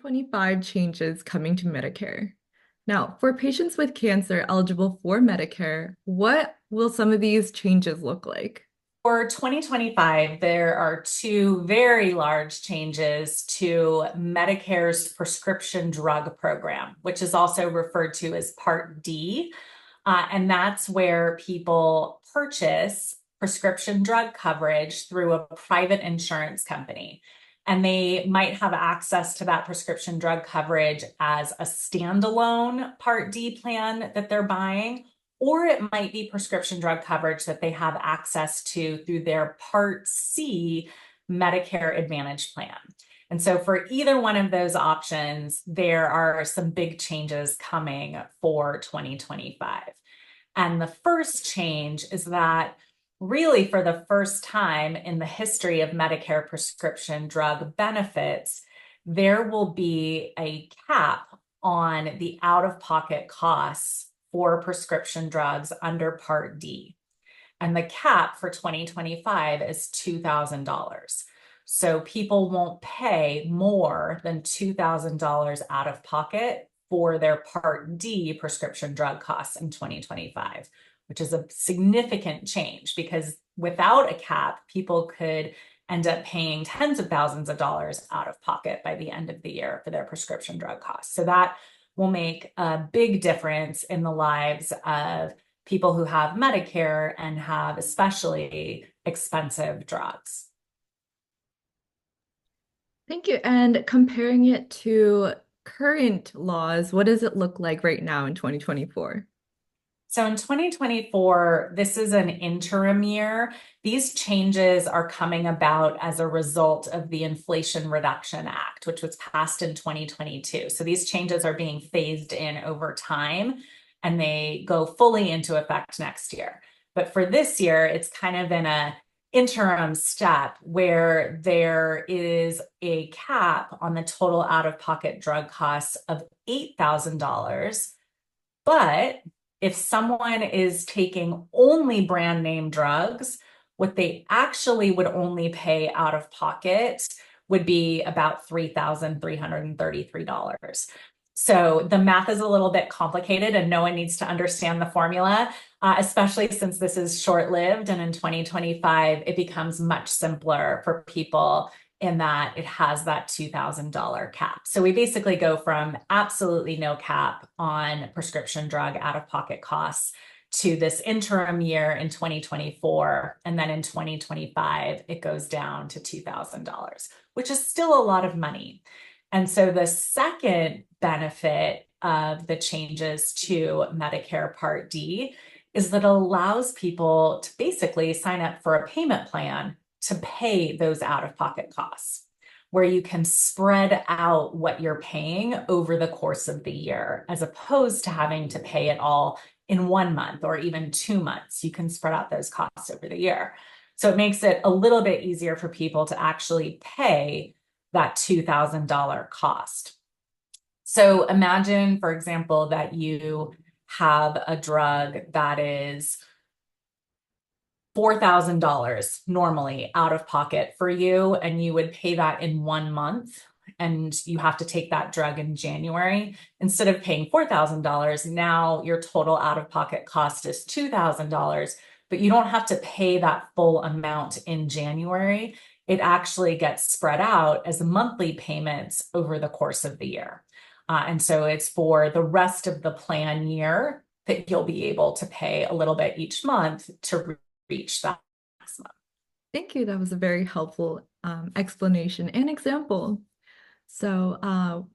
2025 changes coming to Medicare. Now, for patients with cancer eligible for Medicare, what will some of these changes look like? For 2025, there are two very large changes to Medicare's prescription drug program, which is also referred to as Part D. And that's where people purchase prescription drug coverage through a private insurance company. And they might have access to that prescription drug coverage as a standalone Part D plan that they're buying, or it might be prescription drug coverage that they have access to through their Part C Medicare Advantage plan. And so for either one of those options, there are some big changes coming for 2025. And the first change is that really for the first time in the history of Medicare prescription drug benefits, there will be a cap on the out-of-pocket costs for prescription drugs under Part D. And the cap for 2025 is $2,000. So people won't pay more than $2,000 out of pocket for their Part D prescription drug costs in 2025, which is a significant change because without a cap, people could end up paying tens of thousands of dollars out of pocket by the end of the year for their prescription drug costs. So that will make a big difference in the lives of people who have Medicare and have especially expensive drugs. Thank you. And comparing it to current laws, what does it look like right now in 2024? So in 2024, this is an interim year. These changes are coming about as a result of the Inflation Reduction Act, which was passed in 2022. So these changes are being phased in over time and they go fully into effect next year. But for this year, it's kind of in a interim step where there is a cap on the total out-of-pocket drug costs of $8,000. But if someone is taking only brand name drugs, what they actually would only pay out of pocket would be about $3,333. So the math is a little bit complicated and no one needs to understand the formula, especially since this is short-lived, and in 2025, it becomes much simpler for people in that it has that $2,000 cap. So we basically go from absolutely no cap on prescription drug out-of-pocket costs to this interim year in 2024. And then in 2025, it goes down to $2,000, which is still a lot of money. And so the second benefit of the changes to Medicare Part D is that it allows people to basically sign up for a payment plan to pay those out-of-pocket costs, where you can spread out what you're paying over the course of the year, as opposed to having to pay it all in 1 month or even 2 months. You can spread out those costs over the year. So it makes it a little bit easier for people to actually pay that $2,000 cost. So imagine, for example, that you have a drug that is $4,000 normally out of pocket for you, and you would pay that in 1 month, and you have to take that drug in January. Instead of paying $4,000, now your total out of pocket cost is $2,000, but you don't have to pay that full amount in January. It actually gets spread out as monthly payments over the course of the year. And so it's for the rest of the plan year that you'll be able to pay a little bit each month to reach that maximum. Thank you. That was a very helpful explanation and example. So,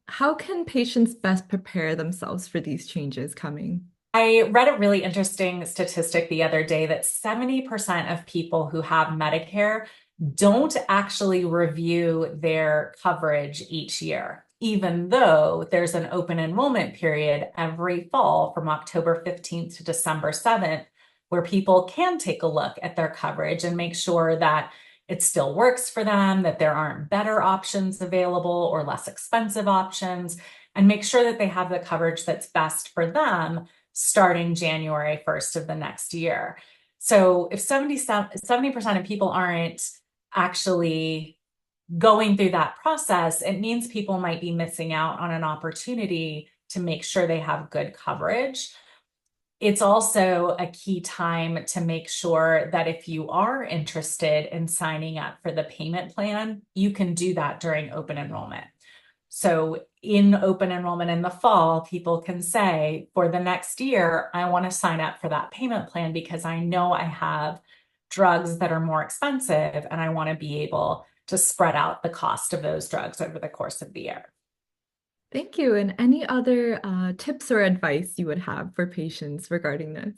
how can patients best prepare themselves for these changes coming? I read a really interesting statistic the other day that 70% of people who have Medicare don't actually review their coverage each year, even though there's an open enrollment period every fall from October 15th to December 7th, where people can take a look at their coverage and make sure that it still works for them, that there aren't better options available or less expensive options, and make sure that they have the coverage that's best for them starting January 1st of the next year. So if 70% of people aren't actually going through that process, it means people might be missing out on an opportunity to make sure they have good coverage. It's also a key time to make sure that if you are interested in signing up for the payment plan, you can do that during open enrollment. So in open enrollment in the fall, people can say, for the next year, I want to sign up for that payment plan because I know I have drugs that are more expensive and I want to be able to spread out the cost of those drugs over the course of the year. Thank you. And any other tips or advice you would have for patients regarding this?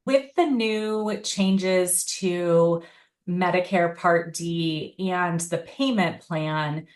With the new changes to Medicare Part D and the payment plan,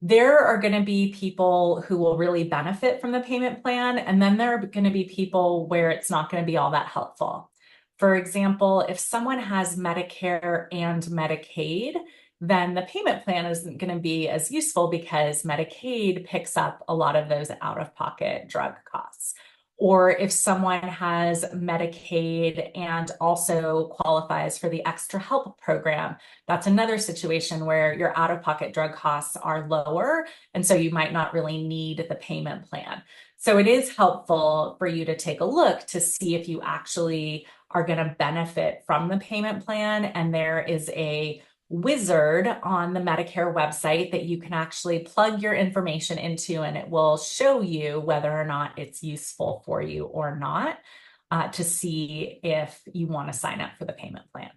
there are going to be people who will really benefit from the payment plan, and then there are going to be people where it's not going to be all that helpful. For example, if someone has Medicare and Medicaid, then the payment plan isn't going to be as useful because Medicaid picks up a lot of those out-of-pocket drug costs. Or if someone has Medicaid and also qualifies for the Extra Help program, that's another situation where your out-of-pocket drug costs are lower, and so you might not really need the payment plan. So it is helpful for you to take a look to see if you actually are going to benefit from the payment plan, and there is a wizard on the Medicare website that you can actually plug your information into, and it will show you whether or not it's useful for you or not, to see if you want to sign up for the payment plan.